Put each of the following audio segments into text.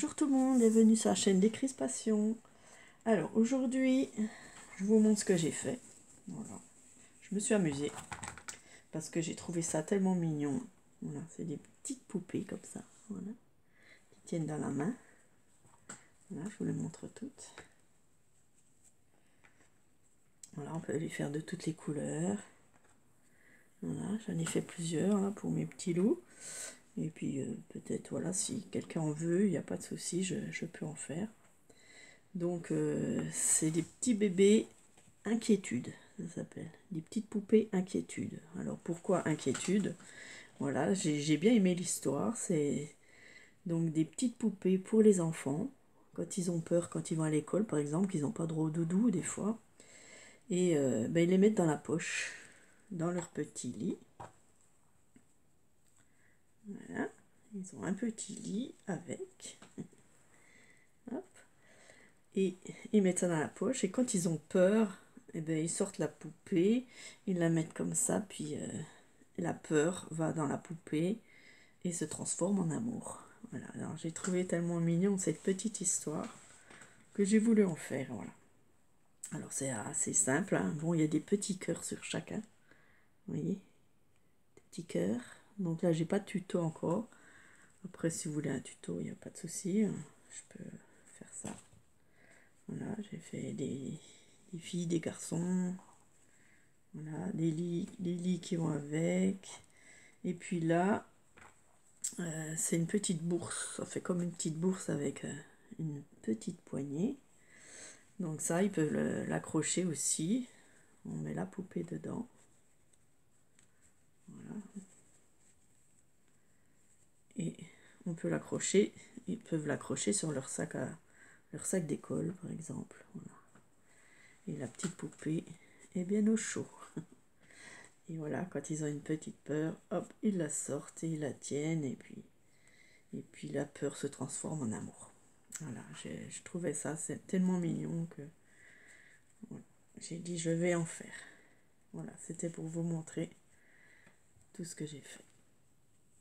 Bonjour tout le monde, bienvenue sur la chaîne des Crispations. Alors aujourd'hui, je vous montre ce que j'ai fait. Voilà. Je me suis amusée parce que j'ai trouvé ça tellement mignon. Voilà, c'est des petites poupées comme ça, voilà, qui tiennent dans la main. Voilà, je vous les montre toutes. Voilà, on peut les faire de toutes les couleurs. Voilà, j'en ai fait plusieurs là, pour mes petits loups. Et puis peut-être, voilà, si quelqu'un en veut, il n'y a pas de souci, je peux en faire. Donc c'est des petits bébés inquiétude, ça s'appelle. Des petites poupées inquiétude. Alors pourquoi inquiétude? Voilà, j'ai bien aimé l'histoire. C'est donc des petites poupées pour les enfants, quand ils ont peur, quand ils vont à l'école par exemple, qu'ils n'ont pas droit au doudou des fois. Et ils les mettent dans la poche, dans leur petit lit. Voilà, ils ont un petit lit avec. Hop. Et ils mettent ça dans la poche. Et quand ils ont peur, ils sortent la poupée, ils la mettent comme ça, puis la peur va dans la poupée et se transforme en amour. Voilà, alors j'ai trouvé tellement mignon cette petite histoire que j'ai voulu en faire. Voilà. Alors c'est assez simple, hein. Bon, il y a des petits cœurs sur chacun. Vous voyez, des petits cœurs. Donc là, j'ai pas de tuto encore. Après, si vous voulez un tuto, il n'y a pas de souci. Je peux faire ça. Voilà, j'ai fait des filles, des garçons. Voilà, des lits qui vont avec. Et puis là, c'est une petite bourse. Ça fait comme une petite bourse avec une petite poignée. Donc ça, ils peuvent l'accrocher aussi. On met la poupée dedans. Voilà. Et on peut l'accrocher. Ils peuvent l'accrocher sur leur sac d'école, par exemple. Voilà. Et la petite poupée est bien au chaud. Et voilà, quand ils ont une petite peur, hop, ils la sortent et ils la tiennent. Et puis la peur se transforme en amour. Voilà, je trouvais ça, c'est tellement mignon que voilà, j'ai dit je vais en faire. Voilà, c'était pour vous montrer tout ce que j'ai fait.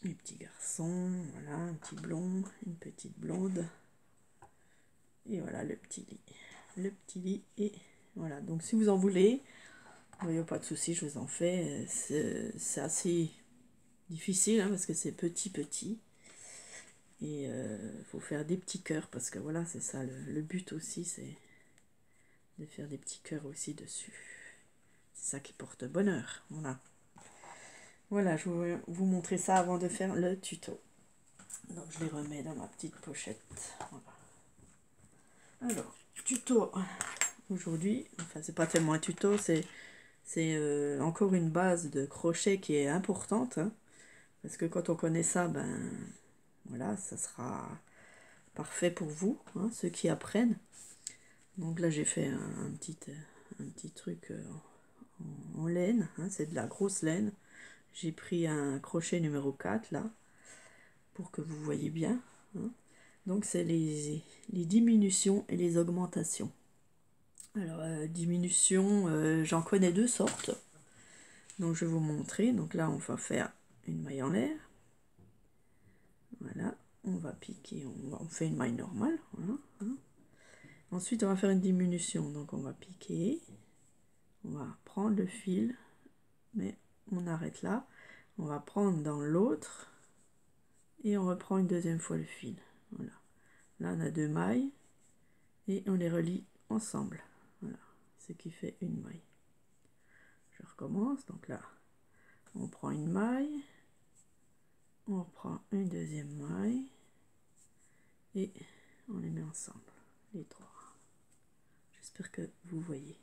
Les petits garçons, voilà, un petit blond, une petite blonde. Et voilà le petit lit. Le petit lit et voilà, donc si vous en voulez, il n'y a pas de souci, je vous en fais. C'est assez difficile hein, parce que c'est petit. Et faut faire des petits cœurs parce que voilà, c'est ça le but aussi, c'est de faire des petits cœurs aussi dessus. C'est ça qui porte bonheur. Voilà, je vais vous montrer ça avant de faire le tuto. Donc je les remets dans ma petite pochette. Voilà. Alors, tuto aujourd'hui, enfin c'est pas tellement un tuto, c'est encore une base de crochet qui est importante. Hein, parce que quand on connaît ça, voilà, ça sera parfait pour vous, hein, ceux qui apprennent. Donc là j'ai fait un petit truc en laine, hein, c'est de la grosse laine. J'ai pris un crochet numéro 4 là, pour que vous voyez bien. Hein. Donc c'est les diminutions et les augmentations. Alors diminution, j'en connais deux sortes. Donc je vais vous montrer. Donc là on va faire une maille en l'air. Voilà, on va piquer, on fait une maille normale. Voilà, hein. Ensuite on va faire une diminution. Donc on va piquer. On va prendre le fil, mais on arrête là. On va prendre dans l'autre et on reprend une deuxième fois le fil. Voilà. Là, on a deux mailles et on les relie ensemble. Voilà, ce qui fait une maille. Je recommence. Donc là, on prend une maille, on reprend une deuxième maille et on les met ensemble, les trois. J'espère que vous voyez.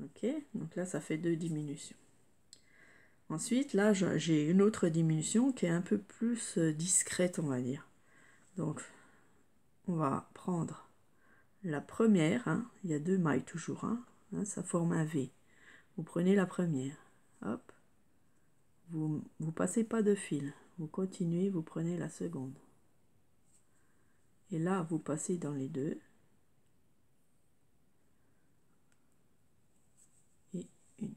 Ok, donc là, ça fait deux diminutions. Ensuite, là, j'ai une autre diminution qui est un peu plus discrète, on va dire. Donc, on va prendre la première, hein, il y a deux mailles toujours, hein, ça forme un V. Vous prenez la première, hop, vous passez pas de fil, vous continuez, vous prenez la seconde. Et là, vous passez dans les deux. Et une.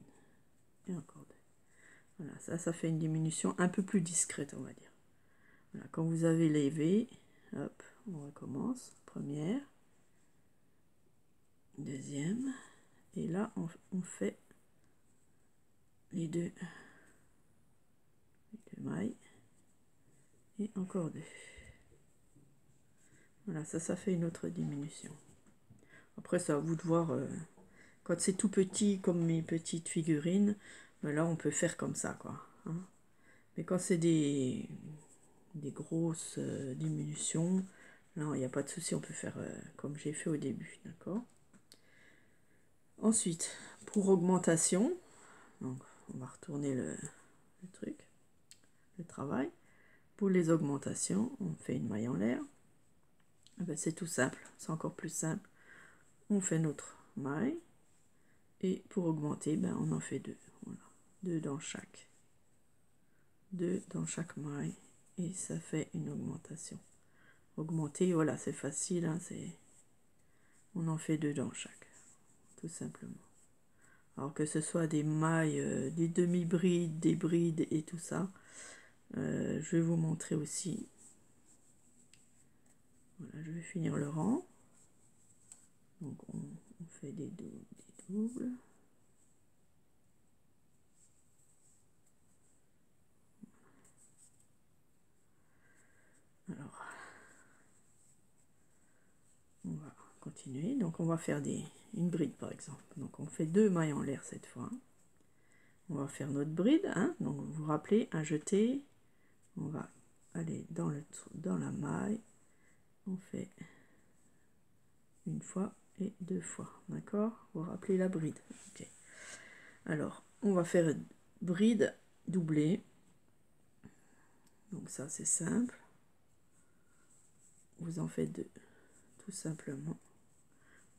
Et encore deux. Voilà, ça fait une diminution un peu plus discrète, on va dire. Voilà, quand vous avez les V, hop, On recommence. Première, deuxième, et là on fait les deux mailles et encore deux. Voilà, ça fait une autre diminution. Après, c'est à vous de voir. Quand c'est tout petit, comme mes petites figurines, ben là on peut faire comme ça, quoi. Hein. Mais quand c'est des grosses diminutions, là il n'y a pas de souci, on peut faire comme j'ai fait au début, d'accord. Ensuite, pour augmentation, donc on va retourner le truc, le travail. Pour les augmentations, on fait une maille en l'air. Ben, c'est tout simple, c'est encore plus simple. On fait notre maille. Et pour augmenter, ben, on en fait deux. Voilà. Deux dans chaque. Deux dans chaque maille. Et ça fait une augmentation. Augmenter, voilà, c'est facile. Hein, on en fait deux dans chaque. Tout simplement. Alors que ce soit des mailles, des demi-brides, des brides et tout ça. Je vais vous montrer aussi. Voilà, je vais finir le rang. Donc on fait des doubles. Alors, on va continuer. Donc on va faire une bride par exemple. Donc on fait deux mailles en l'air cette fois. On va faire notre bride. Hein. Donc vous vous rappelez, un jeté. On va aller dans la maille. On fait une fois et deux fois. D'accord? Vous vous rappelez la bride. Ok. Alors, on va faire une bride doublée. Donc ça c'est simple. Vous en faites deux. Tout simplement.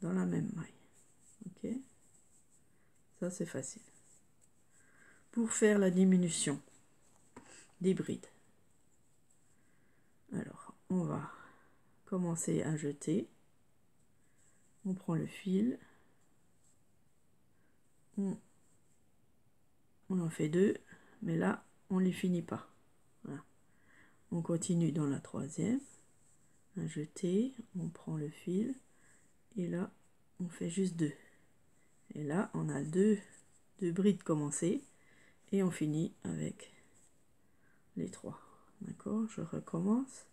Dans la même maille. Ok? Ça c'est facile. Pour faire la diminution des brides. Alors, on va commencer à jeter. On prend le fil. On en fait deux, mais là, on ne les finit pas. Voilà. On continue dans la troisième. Un jeté, on prend le fil. Et là, on fait juste deux. Et là, on a deux brides commencées. Et on finit avec les trois. D'accord? Je recommence.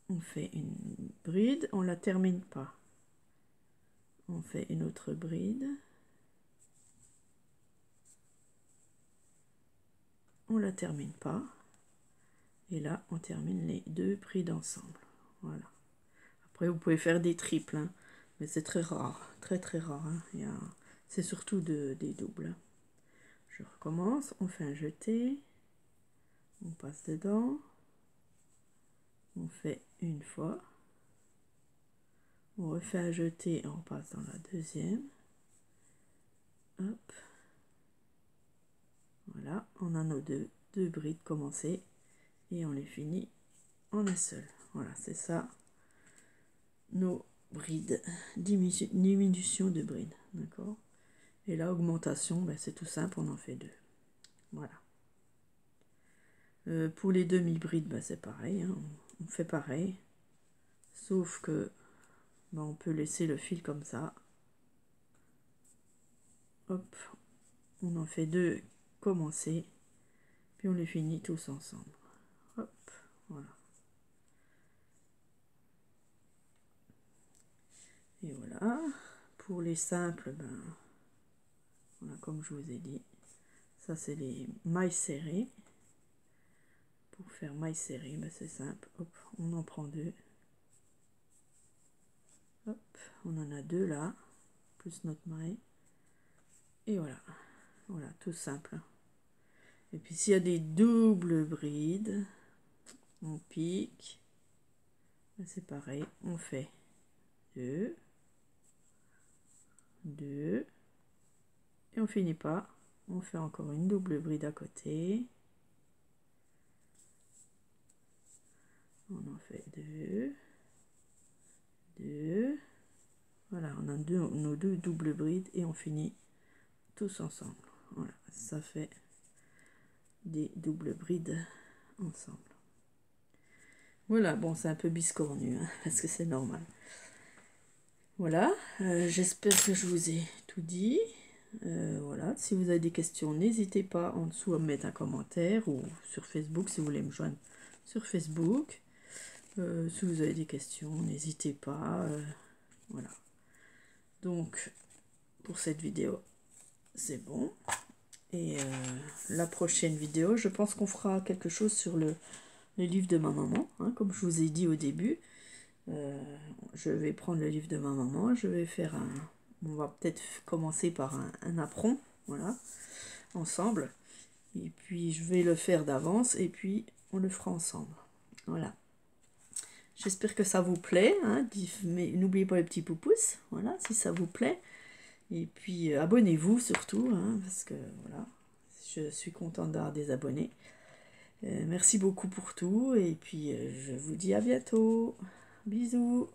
On fait une bride, on la termine pas. On fait une autre bride. On la termine pas. Et là, on termine les deux brides ensemble. Voilà. Après, vous pouvez faire des triples, hein, mais c'est très rare. Très, très rare. Hein. C'est surtout des doubles. Je recommence. On fait un jeté. On passe dedans. On fait une fois. On refait un jeté et on passe dans la deuxième. Hop. Voilà. On a nos deux brides commencées. Et on les finit en un seul. Voilà, c'est ça. Nos brides. Diminution de brides. D'accord? Et là, augmentation, ben, c'est tout simple, on en fait deux. Voilà. Pour les demi-brides, ben, c'est pareil. Hein, on fait pareil. Sauf que ben, on peut laisser le fil comme ça. Hop. On en fait deux commencer. Puis on les finit tous ensemble. Hop. Voilà. Et voilà. Pour les simples, ben, voilà, comme je vous ai dit. Ça, c'est les mailles serrées. Pour faire mailles serrées, ben, c'est simple. Hop, on en prend deux. Hop, on en a deux là. Plus notre maille. Et voilà. Voilà, tout simple. Et puis s'il y a des doubles brides, on pique. C'est pareil. On fait deux. Deux. Et on finit pas. On fait encore une double bride à côté. On en fait deux. Deux. Voilà, on a nos deux doubles brides et on finit tous ensemble. Voilà, ça fait des doubles brides ensemble. Voilà, bon, c'est un peu biscornu, hein, parce que c'est normal. Voilà, j'espère que je vous ai tout dit. Voilà, si vous avez des questions, n'hésitez pas en dessous à me mettre un commentaire ou sur Facebook si vous voulez me joindre sur Facebook. Si vous avez des questions, n'hésitez pas. Voilà. Donc, pour cette vidéo, c'est bon. Et la prochaine vidéo, je pense qu'on fera quelque chose sur le livre de ma maman, hein, comme je vous ai dit au début. Je vais prendre le livre de ma maman, je vais faire un... On va peut-être commencer par un apron, voilà, ensemble. Et puis je vais le faire d'avance et puis on le fera ensemble. Voilà. J'espère que ça vous plaît, hein, mais n'oubliez pas le petit pouce, voilà, si ça vous plaît. Et puis abonnez-vous surtout, hein, parce que voilà, je suis contente d'avoir des abonnés. Merci beaucoup pour tout et puis je vous dis à bientôt. Bisous.